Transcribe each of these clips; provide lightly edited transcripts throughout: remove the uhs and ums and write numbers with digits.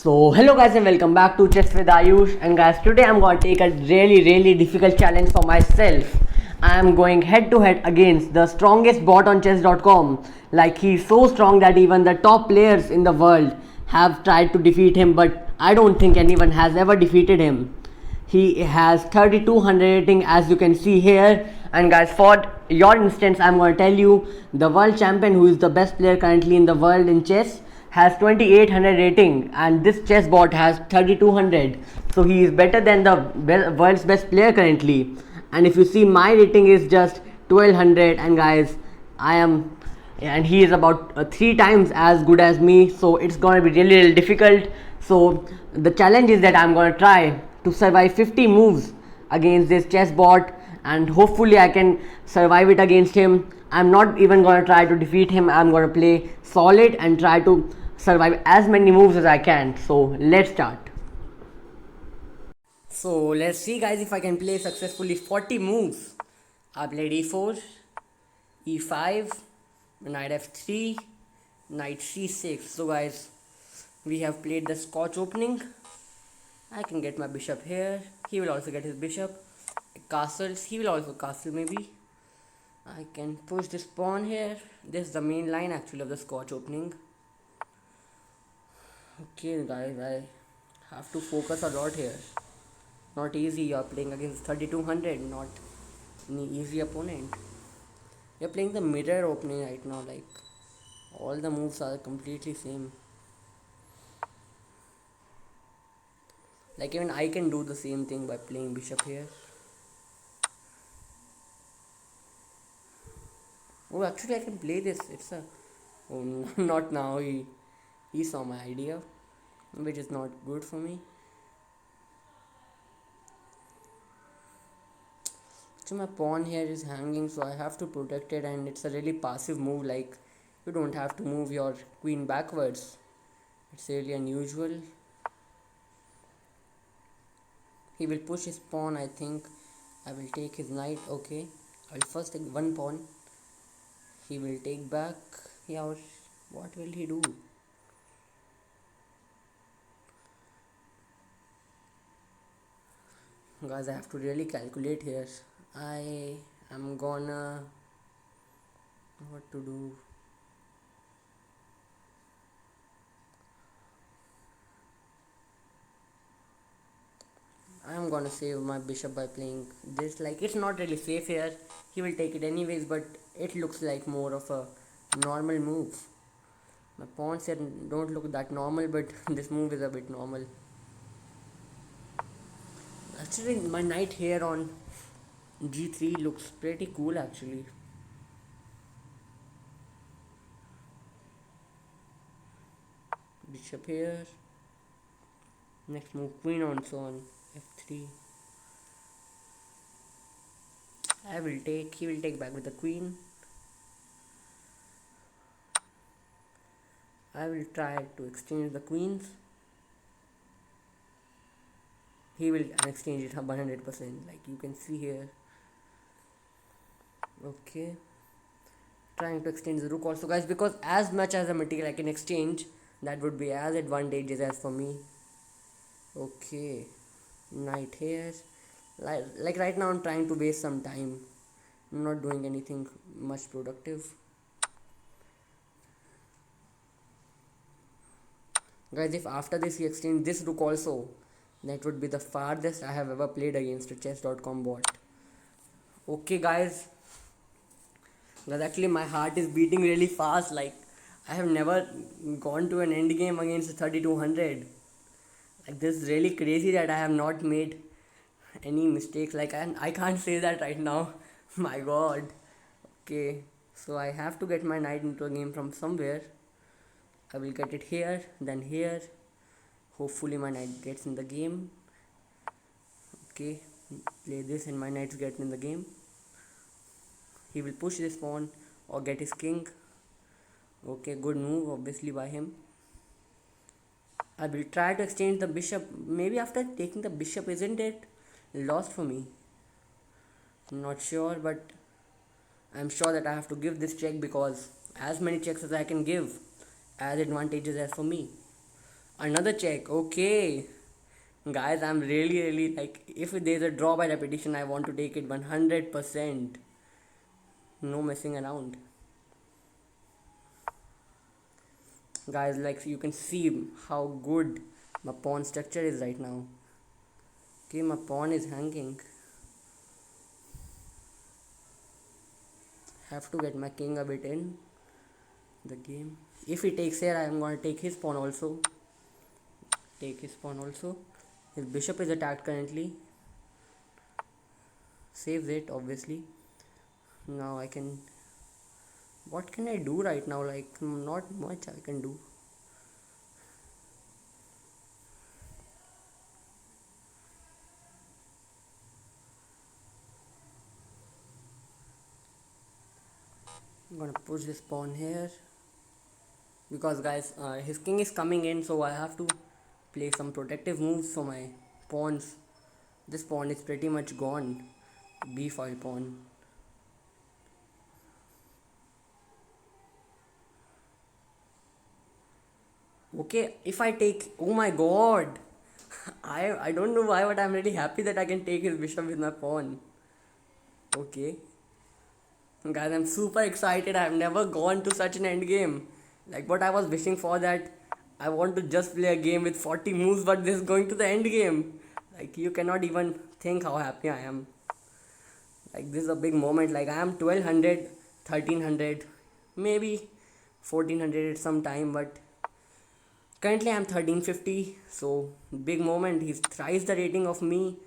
Hello guys and welcome back to Chess with Ayush. And guys, today I'm going to take a really difficult challenge for myself. I am going head to head against the strongest bot on chess.com. Like, he's so strong that even the top players in the world have tried to defeat him, but I don't think anyone has ever defeated him. He has 3200 rating, as you can see here. And guys, for your instance, I'm going to tell you the world champion, who is the best player currently in the world in chess, has 2800 rating, and this chess bot has 3200. So he is better than the world's best player currently. And if you see, my rating is just 1200, and guys, I am and he is about 3 times as good as me, so it's going to be really difficult. So the challenge is that I'm going to try to survive 50 moves against this chess bot, and hopefully I can survive it against him. I'm not even going to try to defeat him. I'm going to play solid and try to survive as many moves as I can. So let's start. So let's see guys, if I can play successfully 40 moves. I played e4, e5, knight f3, knight c6. So guys, we have played the Scotch opening. I can get my bishop here. He will also get his bishop. Castles. He will also castle maybe. I can push this pawn here. This is the main line actually of the Scotch opening. Okay guys, I have to focus a lot here. Not easy. You are playing against 3200. Not any easy opponent. You're playing the mirror opening right now. Like, all the moves are completely same. Like, even I can do the same thing by playing bishop here. Oh, actually I can play this. It's a... Oh, not now. He saw my idea, which is not good for me. So my pawn here is hanging, so I have to protect it, and it's a really passive move. Like, you don't have to move your queen backwards. It's really unusual. He will push his pawn, I think. I will take his knight. Okay, I will first take one pawn. He will take back. Yeah, or what will he do? Guys, I have to really calculate here. I am gonna... what to do? I am gonna save my bishop by playing this. Like, it's not really safe here. He will take it anyways, but it looks like more of a normal move. My pawns here don't look that normal, but this move is a bit normal. Actually, my knight here on g3 looks pretty cool actually. Bishop here. Next move, queen also on f3. I will take. He will take back with the queen. I will try to exchange the queens. He will exchange it 100%, like you can see here. Okay, trying to exchange the rook also, guys, because as much as the material I can exchange, that would be as advantageous as for me. Okay, knight here. Like right now I'm trying to waste some time. I'm not doing anything much productive. Guys, if after this he exchange this rook also, that would be the farthest I have ever played against a chess.com bot. Okay guys, actually my heart is beating really fast. Like, I have never gone to an end game against 3200. Like, this is really crazy that I have not made any mistakes. Like, I can't say that right now. My god. Okay, so I have to get my knight into a game from somewhere. I will get it here, then here. Hopefully my knight gets in the game. Okay, play this and my knight gets in the game. He will push this pawn or get his king. Okay, good move obviously by him. I will try to exchange the bishop. Maybe after taking the bishop, isn't it lost for me? I'm not sure, but I'm sure that I have to give this check, because as many checks as I can give, as advantageous as for me. Another check. Okay, guys, I'm really like, if there's a draw by repetition, I want to take it 100%. No messing around, guys. Like you can see how good my pawn structure is right now. Okay, my pawn is hanging. Have to get my king a bit in the game. If he takes here, I am going to take his pawn also. Take his pawn also. His bishop is attacked currently. Saves it, obviously. Now I can... What can I do right now? Like, not much I can do. I'm gonna push this pawn here. Because guys, his king is coming in, so I have to play some protective moves for my pawns. This pawn is pretty much gone. B5 pawn. Okay, if I take... Oh my god! I don't know why, but I'm really happy that I can take his bishop with my pawn. Okay. Guys, I'm super excited. I've never gone to such an end game. Like what I was wishing for, that I want to just play a game with 40 moves, but this is going to the end game. Like you cannot even think how happy I am. Like this is a big moment. Like I am 1200, 1300, maybe 1400 at some time, but currently I'm 1350. So big moment. He's thrice the rating of me,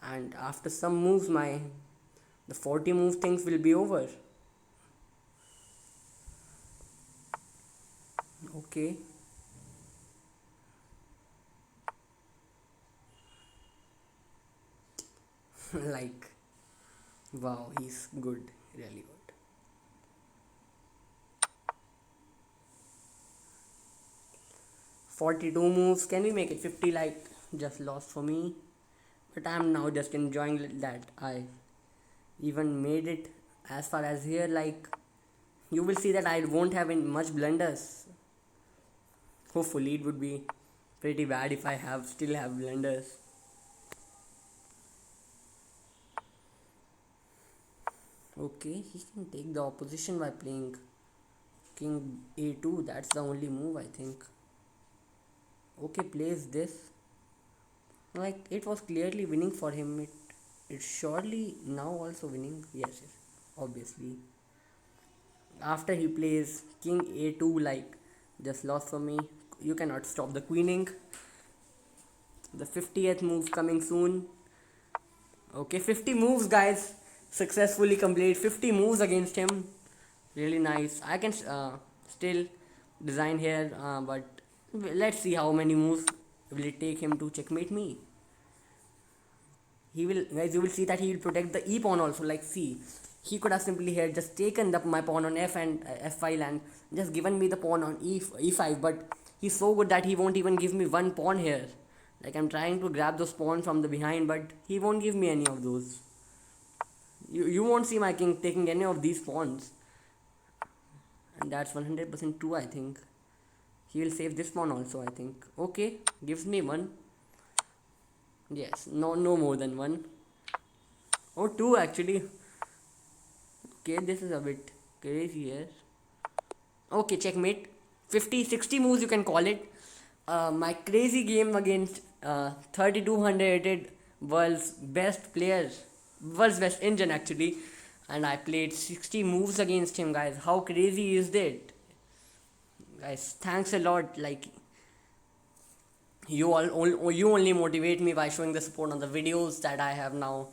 and after some moves, the 40 move things will be over. Okay. Like, wow, he's good, really good. 42 moves, can we make it 50? Like, just lost for me, but I'm now just enjoying that I even made it as far as here. Like, you will see that I won't have much blunders. Hopefully it would be pretty bad if I still have blunders. Okay, he can take the opposition by playing king a2. That's the only move, I think. Okay, plays this. Like it was clearly winning for him. It's surely now also winning. Yes, obviously. After he plays king a2, like just lost for me. You cannot stop the queening. The 50th move coming soon. Okay, 50 moves, guys. Successfully complete 50 moves against him. Really nice. I can still design here, but let's see how many moves will it take him to checkmate me. He will, guys, you will see that he will protect the e pawn also. Like, see, he could have simply here just taken my pawn on f and f file and just given me the pawn on e5, but he's so good that he won't even give me one pawn here. Like, I'm trying to grab those pawns from the behind, but he won't give me any of those. You won't see my king taking any of these pawns, and that's 100% true. I think he will save this pawn also, I think. Okay, gives me one. Yes, no more than one. Oh, two actually. Okay, this is a bit crazy here. Okay, checkmate. 50, 60 moves you can call it. My crazy game against 3200 rated world's best players, world's best engine actually, and I played 60 moves against him, guys. How crazy is that? Guys, thanks a lot. Like, you only motivate me by showing the support on the videos that I have now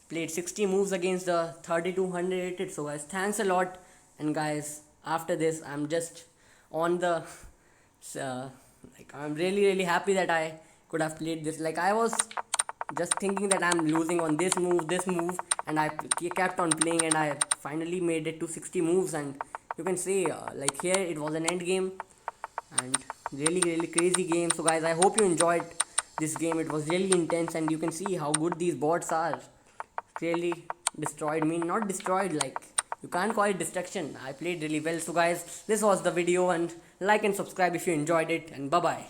played 60 moves against the 3200 rated. So guys, thanks a lot. And guys, after this I'm just on the like, I'm really happy that I could have played this. Like, I was just thinking that I'm losing on this move, and I kept on playing, and I finally made it to 60 moves. And you can say like, here it was an end game, and really crazy game. So guys, I hope you enjoyed this game. It was really intense, and you can see how good these bots are. Really destroyed me. Not destroyed, like, you can't call it destruction. I played really well. So guys, this was the video, and like and subscribe if you enjoyed it, and bye bye.